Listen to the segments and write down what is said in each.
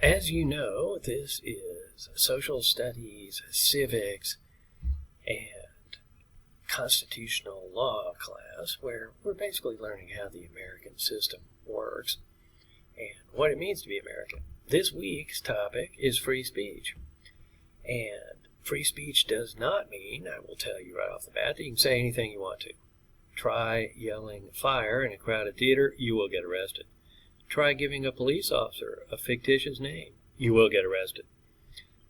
As you know, this is social studies, civics, and constitutional law class, where we're basically learning how the American system works and what it means to be American. This week's topic is free speech. And free speech does not mean, I will tell you right off the bat, that you can say anything you want to. Try yelling fire in a crowded theater, you will get arrested. Try giving a police officer a fictitious name, you will get arrested.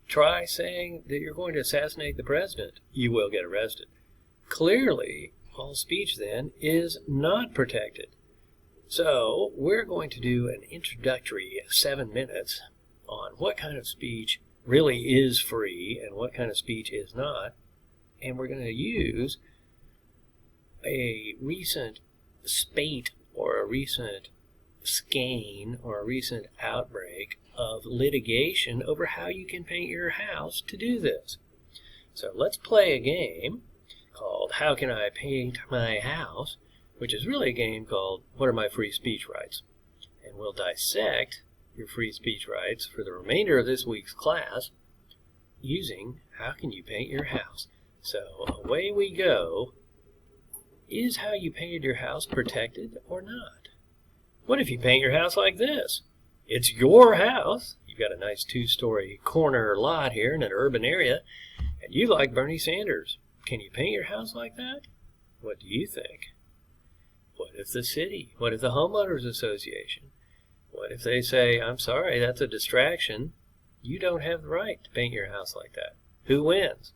Try saying that you're going to assassinate the president, you will get arrested. Clearly, all speech then is not protected. So, we're going to do an introductory 7 minutes on what kind of speech really is free and what kind of speech is not. And we're going to use a recent spate or a recent skein or a recent outbreak of litigation over how you can paint your house to do this. So let's play a game called How Can I Paint My House, which is really a game called What Are My Free Speech Rights? And we'll dissect your free speech rights for the remainder of this week's class using How Can You Paint Your House? So away we go. Is how you painted your house protected or not? What if you paint your house like this? It's your house. You've got a nice 2-story corner lot here in an urban area, and you like Bernie Sanders. Can you paint your house like that? What do you think? What if the city? What if the homeowners association? What if they say, I'm sorry, that's a distraction. You don't have the right to paint your house like that. Who wins?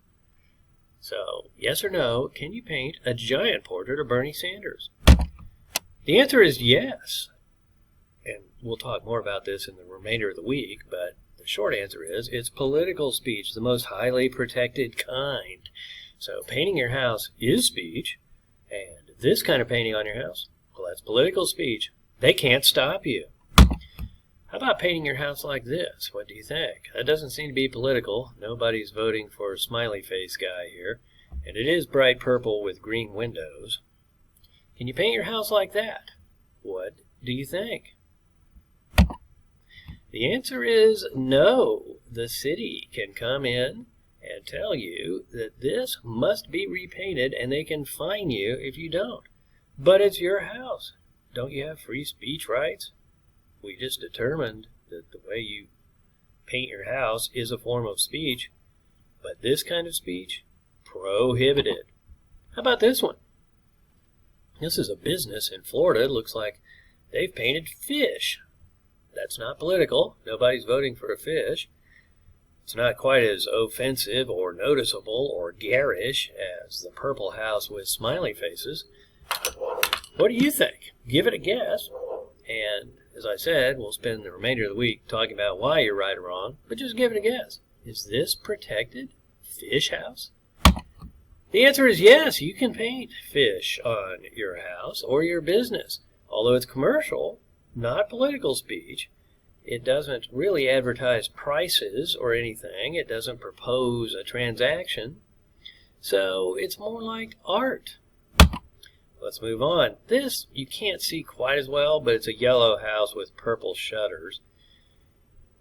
So, yes or no, can you paint a giant portrait of Bernie Sanders? The answer is yes. And we'll talk more about this in the remainder of the week, but the short answer is it's political speech, the most highly protected kind. So painting your house is speech, and this kind of painting on your house, well, that's political speech. They can't stop you. How about painting your house like this? What do you think? That doesn't seem to be political. Nobody's voting for a smiley face guy here, and it is bright purple with green windows. Can you paint your house like that? What do you think? The answer is no. The city can come in and tell you that this must be repainted, and they can fine you if you don't. But it's your house. Don't you have free speech rights? We just determined that the way you paint your house is a form of speech, but this kind of speech, prohibited. How about this one? This is a business in Florida. It looks like they've painted fish. That's not political. Nobody's voting for a fish. It's not quite as offensive or noticeable or garish as the purple house with smiley faces. What do you think? Give it a guess. And as I said, we'll spend the remainder of the week talking about why you're right or wrong, but just give it a guess. Is this protected fish house? The answer is yes. You can paint fish on your house or your business. Although it's commercial, not political speech, it doesn't really advertise prices or anything. It doesn't propose a transaction. So it's more like art. Let's move on. This you can't see quite as well, but it's a yellow house with purple shutters.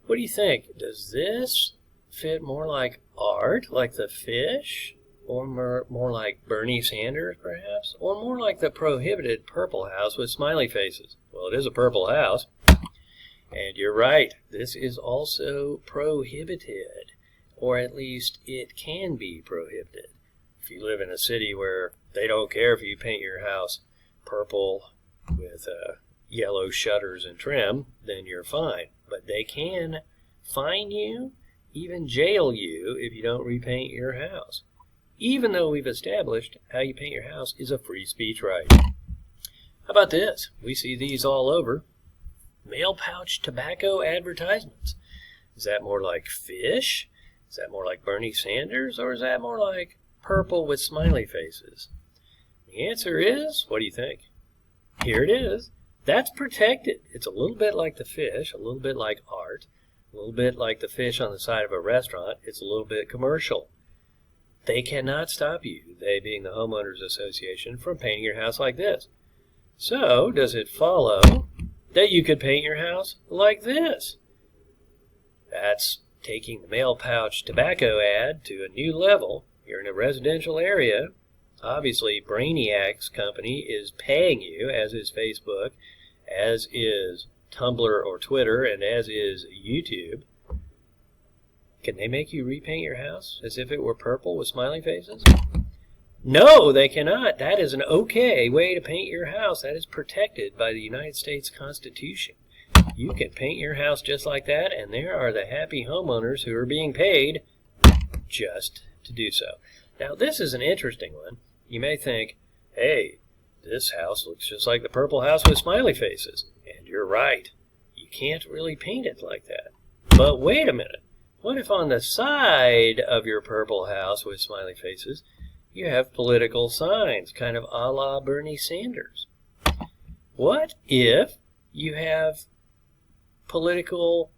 What do you think? Does this fit more like art, like the fish? Or more like Bernie Sanders, perhaps? Or more like the prohibited purple house with smiley faces? Well, it is a purple house. And you're right. This is also prohibited. Or at least it can be prohibited. If you live in a city where they don't care if you paint your house purple with yellow shutters and trim, then you're fine. But they can fine you, even jail you, if you don't repaint your house. Even though we've established how you paint your house is a free speech right. How about this? We see these all over. Mail pouch tobacco advertisements. Is that more like fish? Is that more like Bernie Sanders? Or is that more like purple with smiley faces? The answer is, what do you think? Here it is. That's protected. It's a little bit like the fish, a little bit like art, a little bit like the fish on the side of a restaurant. It's a little bit commercial. They cannot stop you, they being the homeowners association, from painting your house like this. So, does it follow that you could paint your house like this? That's taking the mail pouch tobacco ad to a new level. You're in a residential area. Obviously, Brainiac's company is paying you, as is Facebook, as is Tumblr or Twitter, and as is YouTube. Can they make you repaint your house as if it were purple with smiley faces? No, they cannot. That is an okay way to paint your house. That is protected by the United States Constitution. You can paint your house just like that, and there are the happy homeowners who are being paid just to do so. Now, this is an interesting one. You may think, hey, this house looks just like the purple house with smiley faces. And you're right. You can't really paint it like that. But wait a minute. What if on the side of your purple house with smiley faces, you have political signs, kind of a la Bernie Sanders? What if you have political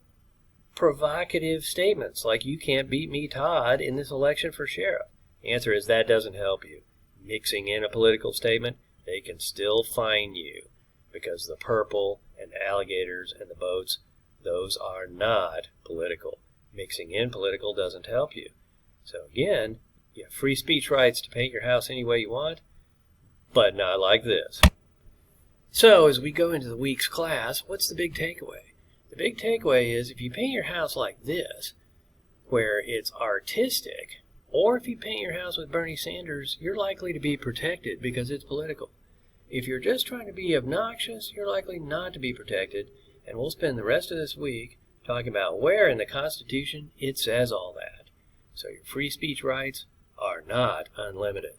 provocative statements like "you can't beat me, Todd, in this election for sheriff"? The answer is that doesn't help you. Mixing in a political statement, they can still fine you because the purple and alligators and the boats, those are not political. Mixing in political doesn't help you. So again, you have free speech rights to paint your house any way you want, but not like this. So as we go into the week's class, what's the big takeaway? The big takeaway is if you paint your house like this, where it's artistic, or if you paint your house with Bernie Sanders, you're likely to be protected because it's political. If you're just trying to be obnoxious, you're likely not to be protected, and we'll spend the rest of this week talking about where in the Constitution it says all that. So your free speech rights are not unlimited.